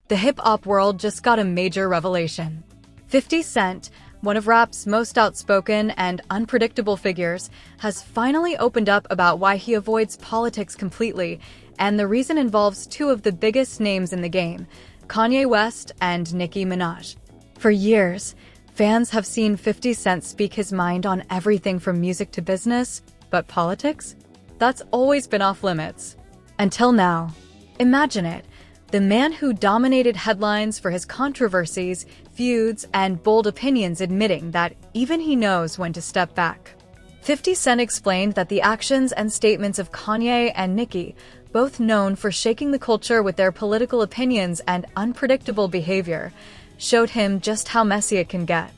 The hip-hop world just got a major revelation. 50 Cent, one of rap's most outspoken and unpredictable figures, has finally opened up about why he avoids politics completely, and the reason involves two of the biggest names in the game, Kanye West and Nicki Minaj. For years, fans have seen 50 Cent speak his mind on everything from music to business, but politics? That's always been off-limits. Until now. Imagine it. The man who dominated headlines for his controversies, feuds, and bold opinions admitting that even he knows when to step back. 50 Cent explained that the actions and statements of Kanye and Nicki, both known for shaking the culture with their political opinions and unpredictable behavior, showed him just how messy it can get.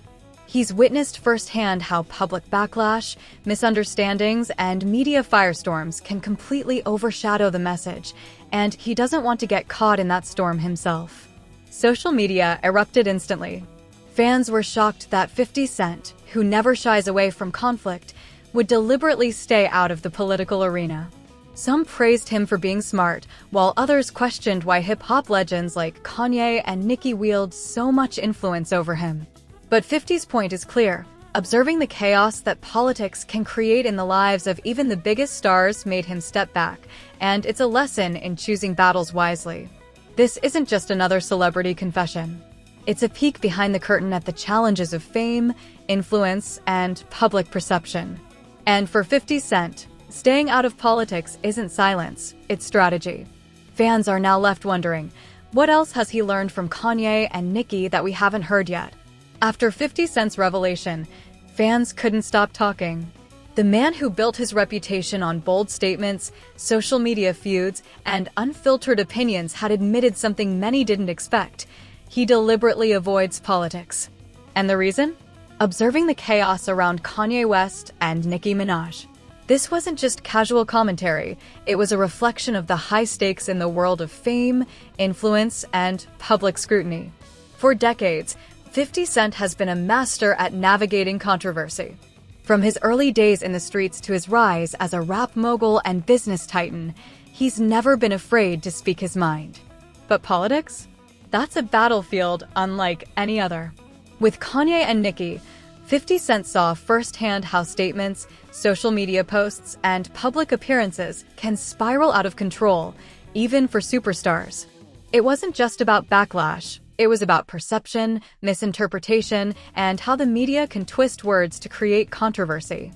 He's witnessed firsthand how public backlash, misunderstandings, and media firestorms can completely overshadow the message, and he doesn't want to get caught in that storm himself. Social media erupted instantly. Fans were shocked that 50 Cent, who never shies away from conflict, would deliberately stay out of the political arena. Some praised him for being smart, while others questioned why hip-hop legends like Kanye and Nicki wield so much influence over him. But 50's point is clear. Observing the chaos that politics can create in the lives of even the biggest stars made him step back, and it's a lesson in choosing battles wisely. This isn't just another celebrity confession. It's a peek behind the curtain at the challenges of fame, influence, and public perception. And for 50 Cent, staying out of politics isn't silence, it's strategy. Fans are now left wondering, what else has he learned from Kanye and Nicki that we haven't heard yet? After 50 Cent's revelation, fans couldn't stop talking. The man who built his reputation on bold statements, social media feuds, and unfiltered opinions had admitted something many didn't expect. He deliberately avoids politics. And the reason? Observing the chaos around Kanye West and Nicki Minaj. This wasn't just casual commentary, it was a reflection of the high stakes in the world of fame, influence, and public scrutiny. For decades, 50 Cent has been a master at navigating controversy. From his early days in the streets to his rise as a rap mogul and business titan, he's never been afraid to speak his mind. But politics? That's a battlefield unlike any other. With Kanye and Nicki, 50 Cent saw firsthand how statements, social media posts, and public appearances can spiral out of control, even for superstars. It wasn't just about backlash. It was about perception, misinterpretation, and how the media can twist words to create controversy.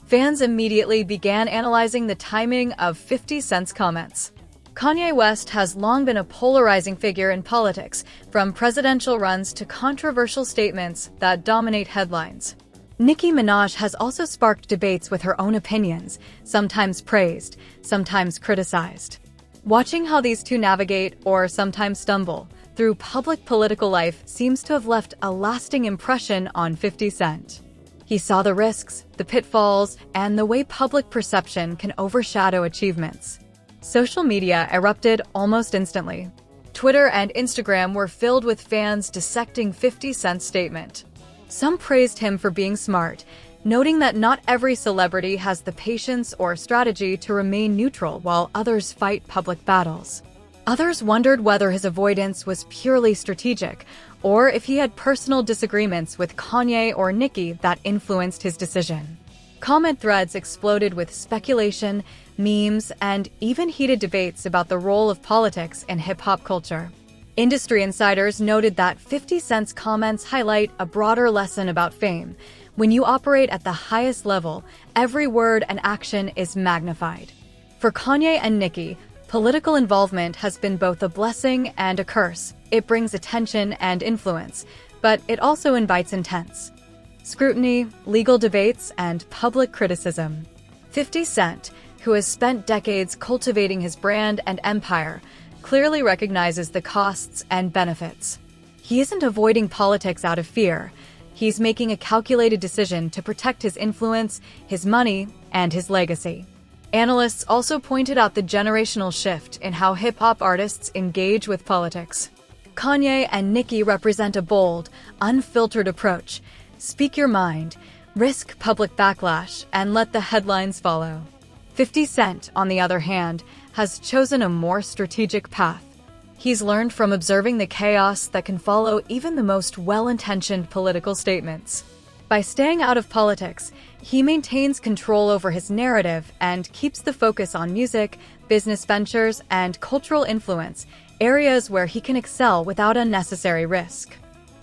Fans immediately began analyzing the timing of 50 Cent's comments. Kanye West has long been a polarizing figure in politics, from presidential runs to controversial statements that dominate headlines. Nicki Minaj has also sparked debates with her own opinions, sometimes praised, sometimes criticized. Watching how these two navigate, or sometimes stumble, through public political life seems to have left a lasting impression on 50 Cent. He saw the risks, the pitfalls, and the way public perception can overshadow achievements. Social media erupted almost instantly. Twitter and Instagram were filled with fans dissecting 50 Cent's statement. Some praised him for being smart, noting that not every celebrity has the patience or strategy to remain neutral while others fight public battles. Others wondered whether his avoidance was purely strategic, or if he had personal disagreements with Kanye or Nicki that influenced his decision. Comment threads exploded with speculation, memes, and even heated debates about the role of politics in hip-hop culture. Industry insiders noted that 50 Cent's comments highlight a broader lesson about fame. When you operate at the highest level, every word and action is magnified. For Kanye and Nicki, political involvement has been both a blessing and a curse. It brings attention and influence, but it also invites intense scrutiny, legal debates, and public criticism. 50 Cent, who has spent decades cultivating his brand and empire, clearly recognizes the costs and benefits. He isn't avoiding politics out of fear. He's making a calculated decision to protect his influence, his money, and his legacy. Analysts also pointed out the generational shift in how hip-hop artists engage with politics. Kanye and Nicki represent a bold, unfiltered approach. Speak your mind, risk public backlash, and let the headlines follow. 50 Cent, on the other hand, has chosen a more strategic path. He's learned from observing the chaos that can follow even the most well-intentioned political statements. By staying out of politics, he maintains control over his narrative and keeps the focus on music, business ventures, and cultural influence, areas where he can excel without unnecessary risk.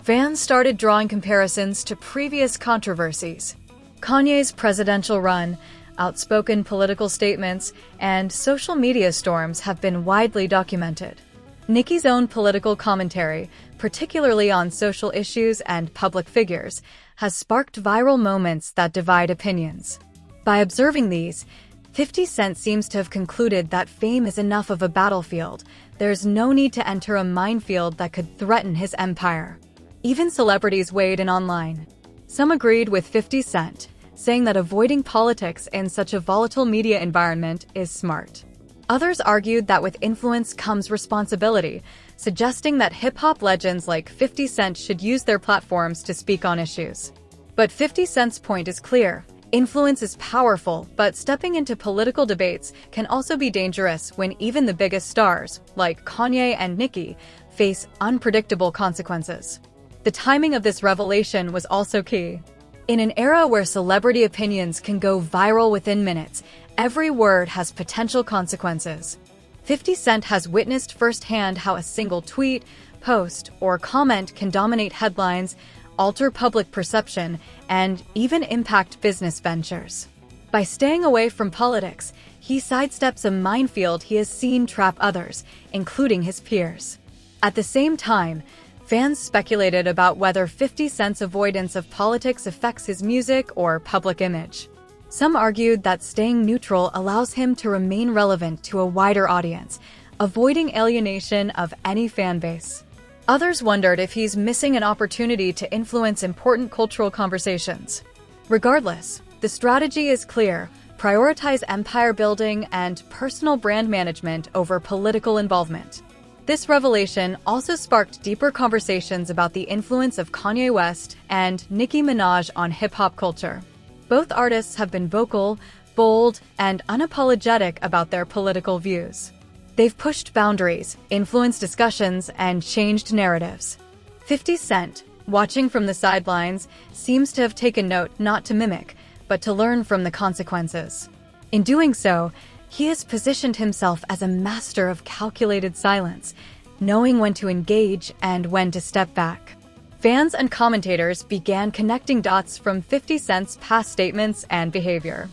Fans started drawing comparisons to previous controversies. Kanye's presidential run, outspoken political statements, and social media storms have been widely documented. Nicki's own political commentary, particularly on social issues and public figures, has sparked viral moments that divide opinions. By observing these, 50 Cent seems to have concluded that fame is enough of a battlefield. There's no need to enter a minefield that could threaten his empire. Even celebrities weighed in online. Some agreed with 50 Cent, saying that avoiding politics in such a volatile media environment is smart. Others argued that with influence comes responsibility, suggesting that hip-hop legends like 50 Cent should use their platforms to speak on issues. But 50 Cent's point is clear. Influence is powerful, but stepping into political debates can also be dangerous when even the biggest stars, like Kanye and Nicki, face unpredictable consequences. The timing of this revelation was also key. In an era where celebrity opinions can go viral within minutes, every word has potential consequences. 50 Cent has witnessed firsthand how a single tweet, post, or comment can dominate headlines, alter public perception, and even impact business ventures. By staying away from politics, he sidesteps a minefield he has seen trap others, including his peers. At the same time, fans speculated about whether 50 Cent's avoidance of politics affects his music or public image. Some argued that staying neutral allows him to remain relevant to a wider audience, avoiding alienation of any fan base. Others wondered if he's missing an opportunity to influence important cultural conversations. Regardless, the strategy is clear: prioritize empire building and personal brand management over political involvement. This revelation also sparked deeper conversations about the influence of Kanye West and Nicki Minaj on hip-hop culture. Both artists have been vocal, bold, and unapologetic about their political views. They've pushed boundaries, influenced discussions, and changed narratives. 50 Cent, watching from the sidelines, seems to have taken note not to mimic, but to learn from the consequences. In doing so, he has positioned himself as a master of calculated silence, knowing when to engage and when to step back. Fans and commentators began connecting dots from 50 Cent's past statements and behavior.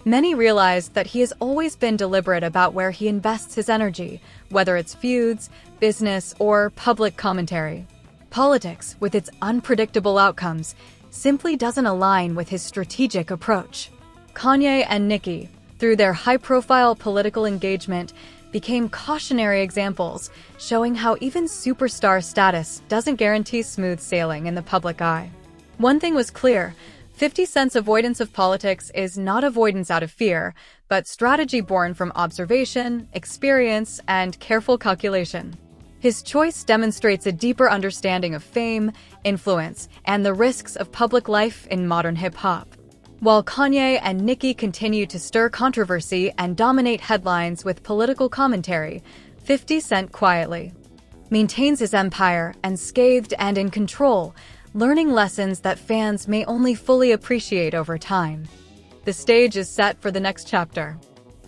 Many realized that he has always been deliberate about where he invests his energy, whether it's feuds, business, or public commentary. Politics, with its unpredictable outcomes, simply doesn't align with his strategic approach. Kanye and Nicki, through their high-profile political engagement, became cautionary examples, showing how even superstar status doesn't guarantee smooth sailing in the public eye. One thing was clear: 50 Cent's avoidance of politics is not avoidance out of fear, but strategy born from observation, experience, and careful calculation. His choice demonstrates a deeper understanding of fame, influence, and the risks of public life in modern hip-hop. While Kanye and Nicki continue to stir controversy and dominate headlines with political commentary, 50 Cent quietly maintains his empire, unscathed and in control, learning lessons that fans may only fully appreciate over time. The stage is set for the next chapter.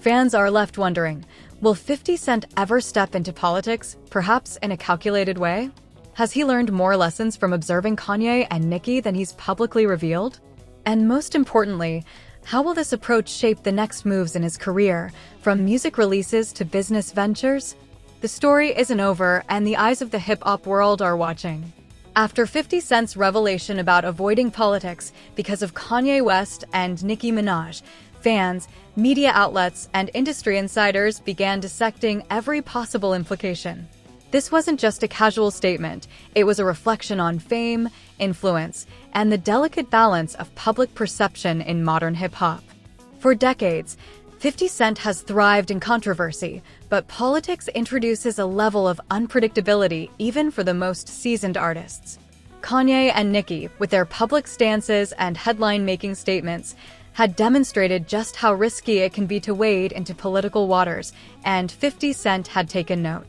Fans are left wondering, will 50 Cent ever step into politics, perhaps in a calculated way? Has he learned more lessons from observing Kanye and Nicki than he's publicly revealed? And most importantly, how will this approach shape the next moves in his career, from music releases to business ventures? The story isn't over, and the eyes of the hip-hop world are watching. After 50 Cent's revelation about avoiding politics because of Kanye West and Nicki Minaj, fans, media outlets, and industry insiders began dissecting every possible implication. This wasn't just a casual statement, it was a reflection on fame, influence, and the delicate balance of public perception in modern hip-hop. For decades, 50 Cent has thrived in controversy, but politics introduces a level of unpredictability even for the most seasoned artists. Kanye and Nicki, with their public stances and headline-making statements, had demonstrated just how risky it can be to wade into political waters, and 50 Cent had taken note.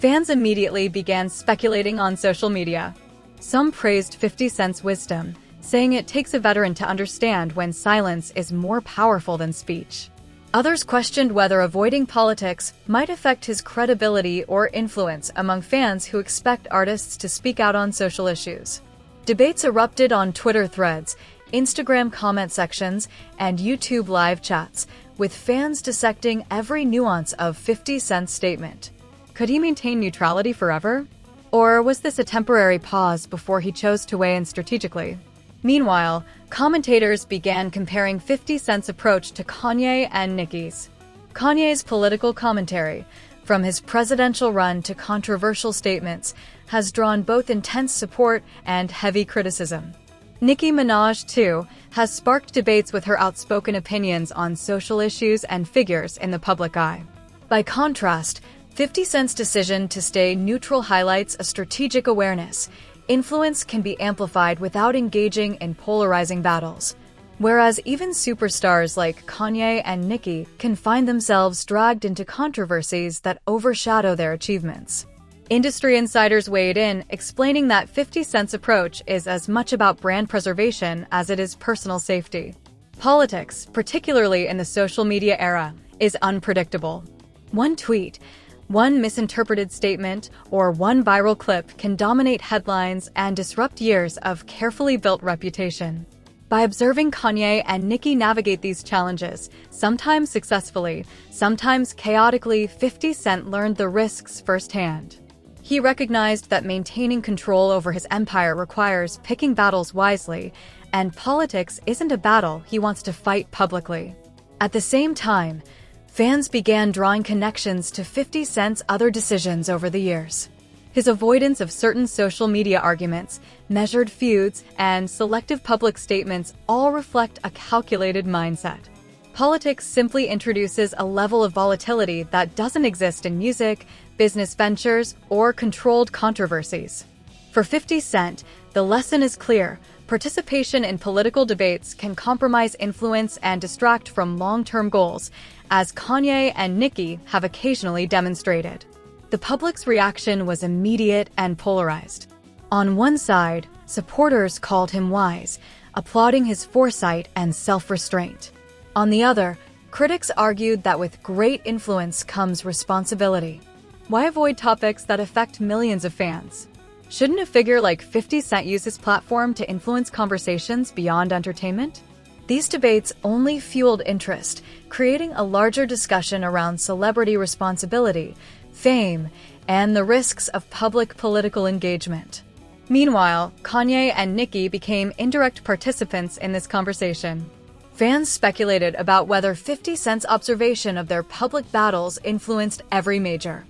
Fans immediately began speculating on social media. Some praised 50 Cent's wisdom, saying it takes a veteran to understand when silence is more powerful than speech. Others questioned whether avoiding politics might affect his credibility or influence among fans who expect artists to speak out on social issues. Debates erupted on Twitter threads, Instagram comment sections, and YouTube live chats, with fans dissecting every nuance of 50 Cent's statement. Could he maintain neutrality forever? Or was this a temporary pause before he chose to weigh in strategically? Meanwhile, commentators began comparing 50 Cent's approach to Kanye and Nicki's. Kanye's political commentary, from his presidential run to controversial statements, has drawn both intense support and heavy criticism. Nicki Minaj, too, has sparked debates with her outspoken opinions on social issues and figures in the public eye. By contrast, 50 Cent's decision to stay neutral highlights a strategic awareness. Influence can be amplified without engaging in polarizing battles. Whereas even superstars like Kanye and Nicki can find themselves dragged into controversies that overshadow their achievements. Industry insiders weighed in, explaining that 50 Cent's approach is as much about brand preservation as it is personal safety. Politics, particularly in the social media era, is unpredictable. One tweet, one misinterpreted statement, or one viral clip can dominate headlines and disrupt years of carefully built reputation. By observing Kanye and Nicki navigate these challenges, sometimes successfully, sometimes chaotically, 50 Cent learned the risks firsthand. He recognized that maintaining control over his empire requires picking battles wisely, and politics isn't a battle he wants to fight publicly. At the same time, fans began drawing connections to 50 Cent's other decisions over the years. His avoidance of certain social media arguments, measured feuds, and selective public statements all reflect a calculated mindset. Politics simply introduces a level of volatility that doesn't exist in music, business ventures, or controlled controversies. For 50 Cent, the lesson is clear. Participation in political debates can compromise influence and distract from long-term goals, as Kanye and Nicki have occasionally demonstrated. The public's reaction was immediate and polarized. On one side, supporters called him wise, applauding his foresight and self-restraint. On the other, critics argued that with great influence comes responsibility. Why avoid topics that affect millions of fans? Shouldn't a figure like 50 Cent use his platform to influence conversations beyond entertainment? These debates only fueled interest, creating a larger discussion around celebrity responsibility, fame, and the risks of public political engagement. Meanwhile, Kanye and Nicki became indirect participants in this conversation. Fans speculated about whether 50 Cent's observation of their public battles influenced every major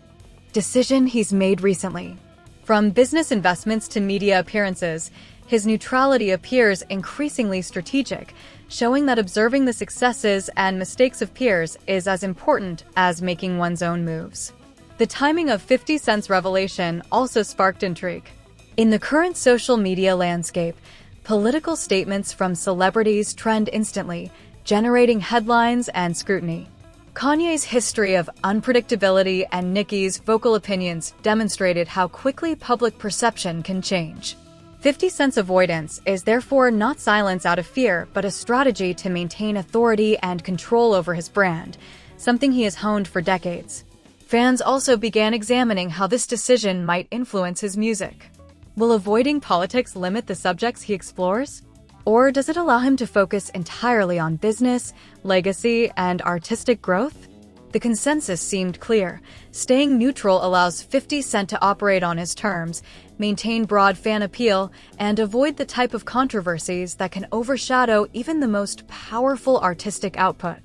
decision he's made recently. From business investments to media appearances, his neutrality appears increasingly strategic, showing that observing the successes and mistakes of peers is as important as making one's own moves. The timing of 50 Cent's revelation also sparked intrigue. In the current social media landscape, political statements from celebrities trend instantly, generating headlines and scrutiny. Kanye's history of unpredictability and Nicki's vocal opinions demonstrated how quickly public perception can change. 50 Cent's avoidance is therefore not silence out of fear, but a strategy to maintain authority and control over his brand, something he has honed for decades. Fans also began examining how this decision might influence his music. Will avoiding politics limit the subjects he explores? Or does it allow him to focus entirely on business, legacy, and artistic growth? The consensus seemed clear. Staying neutral allows 50 Cent to operate on his terms, maintain broad fan appeal, and avoid the type of controversies that can overshadow even the most powerful artistic output.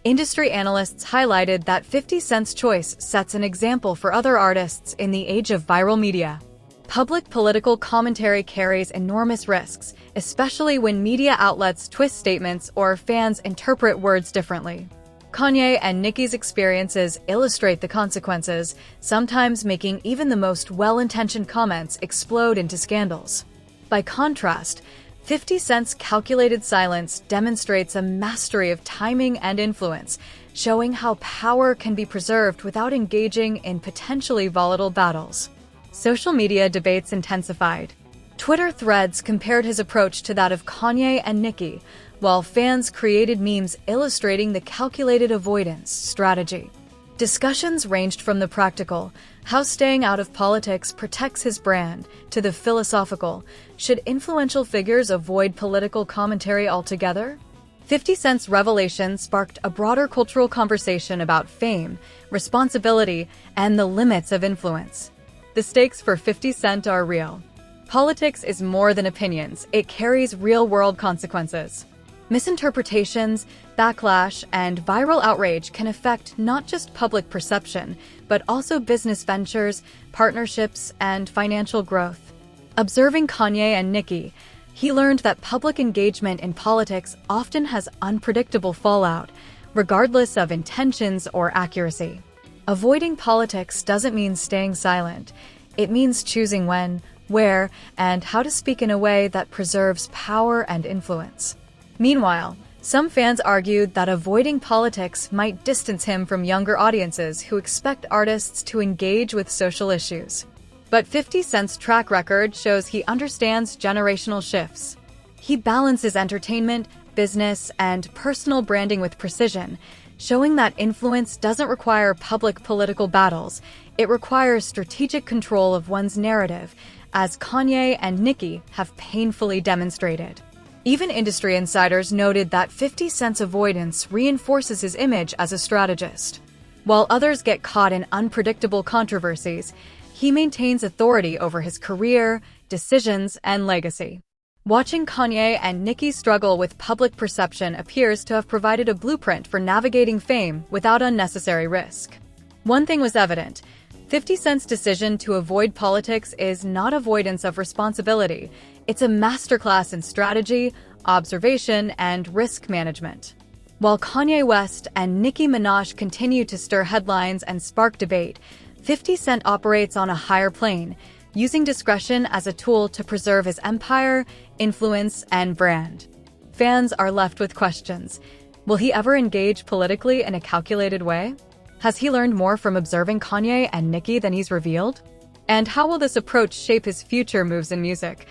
Industry analysts highlighted that 50 Cent's choice sets an example for other artists in the age of viral media. Public political commentary carries enormous risks, especially when media outlets twist statements or fans interpret words differently. Kanye and Nicki's experiences illustrate the consequences, sometimes making even the most well-intentioned comments explode into scandals. By contrast, 50 Cent's calculated silence demonstrates a mastery of timing and influence, showing how power can be preserved without engaging in potentially volatile battles. Social media debates intensified. Twitter threads compared his approach to that of Kanye and Nicki, while fans created memes illustrating the calculated avoidance strategy. Discussions ranged from the practical, how staying out of politics protects his brand, to the philosophical, should influential figures avoid political commentary altogether? 50 Cent's revelation sparked a broader cultural conversation about fame, responsibility, and the limits of influence. The stakes for 50 Cent are real. Politics is more than opinions, it carries real-world consequences. Misinterpretations, backlash, and viral outrage can affect not just public perception, but also business ventures, partnerships, and financial growth. Observing Kanye and Nicki, he learned that public engagement in politics often has unpredictable fallout, regardless of intentions or accuracy. Avoiding politics doesn't mean staying silent. It means choosing when, where, and how to speak in a way that preserves power and influence. Meanwhile, some fans argued that avoiding politics might distance him from younger audiences who expect artists to engage with social issues. But 50 Cent's track record shows he understands generational shifts. He balances entertainment, business, and personal branding with precision, showing that influence doesn't require public political battles, it requires strategic control of one's narrative, as Kanye and Nicki have painfully demonstrated. Even industry insiders noted that 50 Cent's avoidance reinforces his image as a strategist. While others get caught in unpredictable controversies, he maintains authority over his career, decisions, and legacy. Watching Kanye and Nicki struggle with public perception appears to have provided a blueprint for navigating fame without unnecessary risk. One thing was evident: 50 Cent's decision to avoid politics is not avoidance of responsibility. It's a masterclass in strategy, observation, and risk management. While Kanye West and Nicki Minaj continue to stir headlines and spark debate, 50 Cent operates on a higher plane, using discretion as a tool to preserve his empire, influence, and brand. Fans are left with questions. Will he ever engage politically in a calculated way? Has he learned more from observing Kanye and Nicki than he's revealed? And how will this approach shape his future moves in music,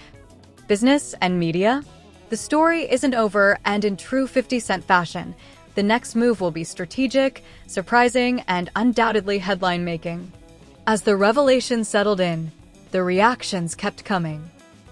business, and media? The story isn't over, and in true 50 Cent fashion, the next move will be strategic, surprising, and undoubtedly headline-making. As the revelation settled in, the reactions kept coming.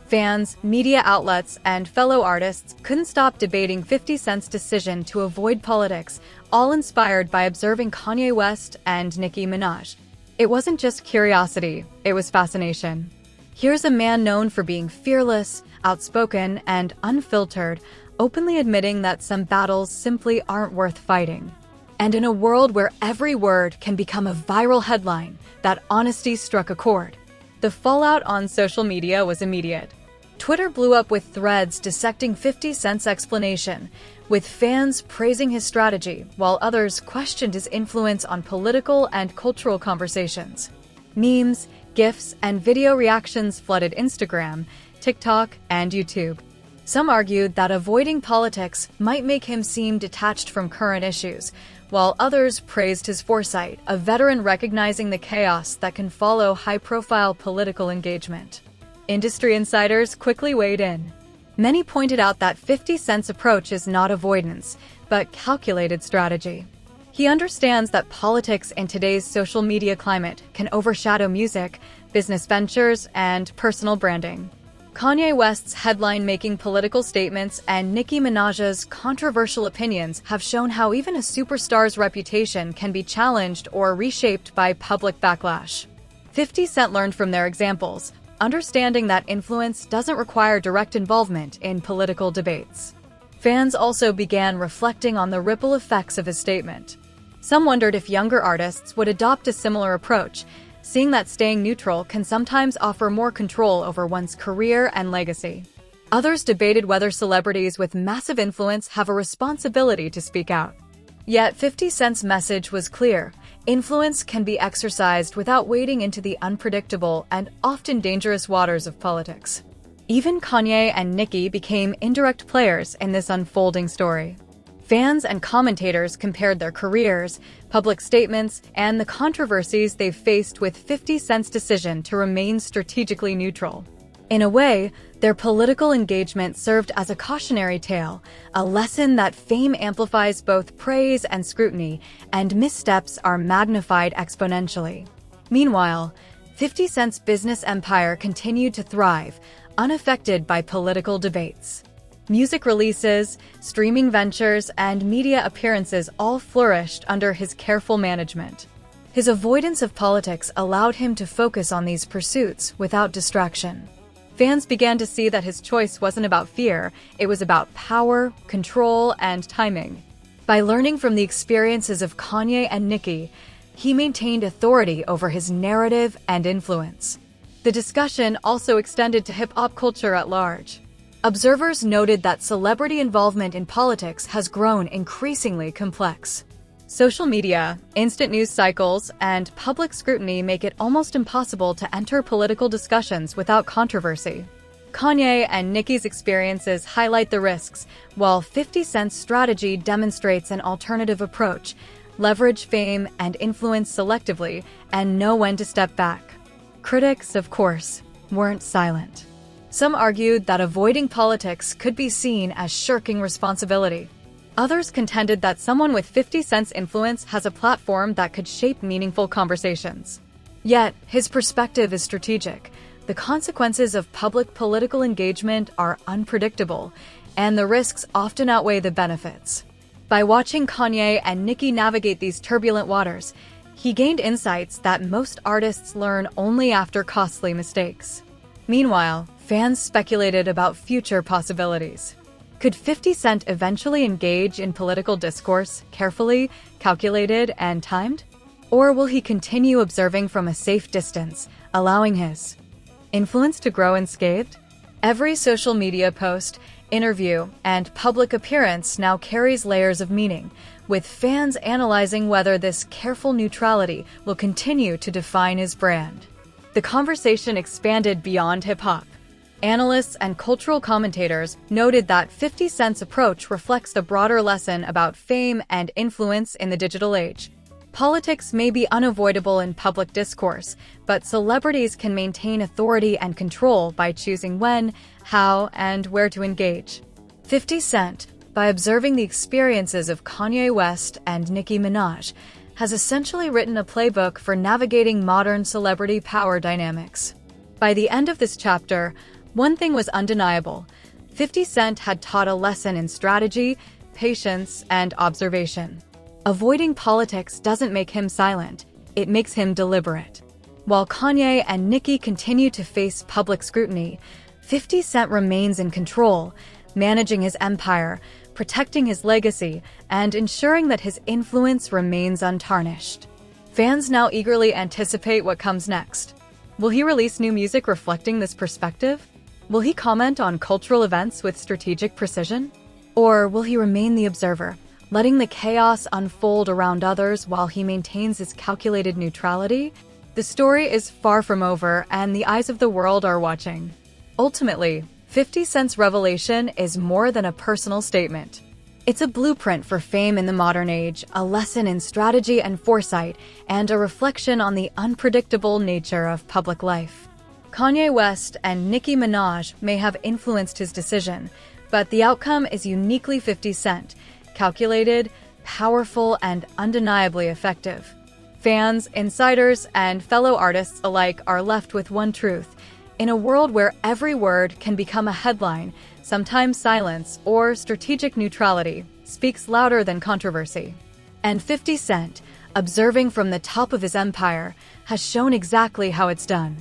Fans, media outlets, and fellow artists couldn't stop debating 50 Cent's decision to avoid politics, all inspired by observing Kanye West and Nicki Minaj. It wasn't just curiosity, it was fascination. Here's a man known for being fearless, outspoken, and unfiltered, openly admitting that some battles simply aren't worth fighting. And in a world where every word can become a viral headline, that honesty struck a chord. The fallout on social media was immediate. Twitter blew up with threads dissecting 50 Cent's explanation, with fans praising his strategy, while others questioned his influence on political and cultural conversations. Memes, GIFs, and video reactions flooded Instagram, TikTok, and YouTube. Some argued that avoiding politics might make him seem detached from current issues, while others praised his foresight, a veteran recognizing the chaos that can follow high-profile political engagement. Industry insiders quickly weighed in. Many pointed out that 50 Cent's approach is not avoidance, but calculated strategy. He understands that politics in today's social media climate can overshadow music, business ventures, and personal branding. Kanye West's headline-making political statements and Nicki Minaj's controversial opinions have shown how even a superstar's reputation can be challenged or reshaped by public backlash. 50 Cent learned from their examples, understanding that influence doesn't require direct involvement in political debates. Fans also began reflecting on the ripple effects of his statement. Some wondered if younger artists would adopt a similar approach, seeing that staying neutral can sometimes offer more control over one's career and legacy. Others debated whether celebrities with massive influence have a responsibility to speak out. Yet 50 Cent's message was clear: influence can be exercised without wading into the unpredictable and often dangerous waters of politics. Even Kanye and Nicki became indirect players in this unfolding story. Fans and commentators compared their careers, public statements, and the controversies they've faced with 50 Cent's decision to remain strategically neutral. In a way, their political engagement served as a cautionary tale, a lesson that fame amplifies both praise and scrutiny, and missteps are magnified exponentially. Meanwhile, 50 Cent's business empire continued to thrive, unaffected by political debates. Music releases, streaming ventures, and media appearances all flourished under his careful management. His avoidance of politics allowed him to focus on these pursuits without distraction. Fans began to see that his choice wasn't about fear, it was about power, control, and timing. By learning from the experiences of Kanye and Nicki, he maintained authority over his narrative and influence. The discussion also extended to hip-hop culture at large. Observers noted that celebrity involvement in politics has grown increasingly complex. Social media, instant news cycles, and public scrutiny make it almost impossible to enter political discussions without controversy. Kanye and Nicki's experiences highlight the risks, while 50 Cent's strategy demonstrates an alternative approach: leverage fame and influence selectively, and know when to step back. Critics, of course, weren't silent. Some argued that avoiding politics could be seen as shirking responsibility. Others contended that someone with 50 Cent's influence has a platform that could shape meaningful conversations. Yet, his perspective is strategic. The consequences of public political engagement are unpredictable, and the risks often outweigh the benefits. By watching Kanye and Nicki navigate these turbulent waters, he gained insights that most artists learn only after costly mistakes. Meanwhile, fans speculated about future possibilities. Could 50 Cent eventually engage in political discourse carefully, calculated, and timed? Or will he continue observing from a safe distance, allowing his influence to grow unscathed? Every social media post, interview, and public appearance now carries layers of meaning, with fans analyzing whether this careful neutrality will continue to define his brand. The conversation expanded beyond hip-hop. Analysts and cultural commentators noted that 50 Cent's approach reflects a broader lesson about fame and influence in the digital age. Politics may be unavoidable in public discourse, but celebrities can maintain authority and control by choosing when, how, and where to engage. 50 Cent, by observing the experiences of Kanye West and Nicki Minaj, has essentially written a playbook for navigating modern celebrity power dynamics. By the end of this chapter, one thing was undeniable: 50 Cent had taught a lesson in strategy, patience, and observation. Avoiding politics doesn't make him silent, it makes him deliberate. While Kanye and Nicki continue to face public scrutiny, 50 Cent remains in control, managing his empire, protecting his legacy, and ensuring that his influence remains untarnished. Fans now eagerly anticipate what comes next. Will he release new music reflecting this perspective? Will he comment on cultural events with strategic precision? Or will he remain the observer, letting the chaos unfold around others while he maintains his calculated neutrality? The story is far from over, and the eyes of the world are watching. Ultimately, 50 Cent's revelation is more than a personal statement. It's a blueprint for fame in the modern age, a lesson in strategy and foresight, and a reflection on the unpredictable nature of public life. Kanye West and Nicki Minaj may have influenced his decision, but the outcome is uniquely 50 Cent: calculated, powerful, and undeniably effective. Fans, insiders, and fellow artists alike are left with one truth: in a world where every word can become a headline, sometimes silence or strategic neutrality speaks louder than controversy. And 50 Cent, observing from the top of his empire, has shown exactly how it's done.